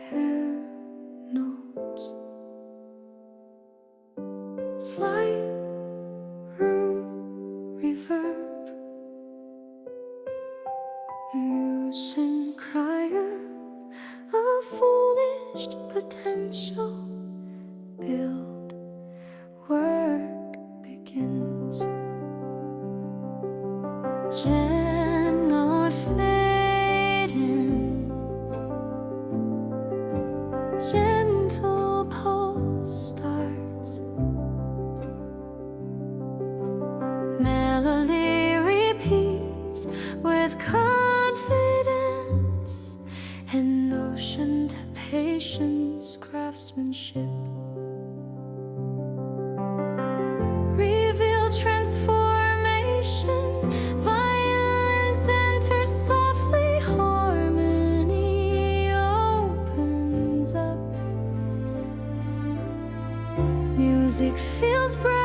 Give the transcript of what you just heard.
Hair notes, flight room reverb, musing crier, a foolish potential build, work begins. Gentle pulse starts, melody repeats with confidence, an notion to patience, craftsmanship. Reveal transformation, violence enters softly, harmony opens up. Music feels bright.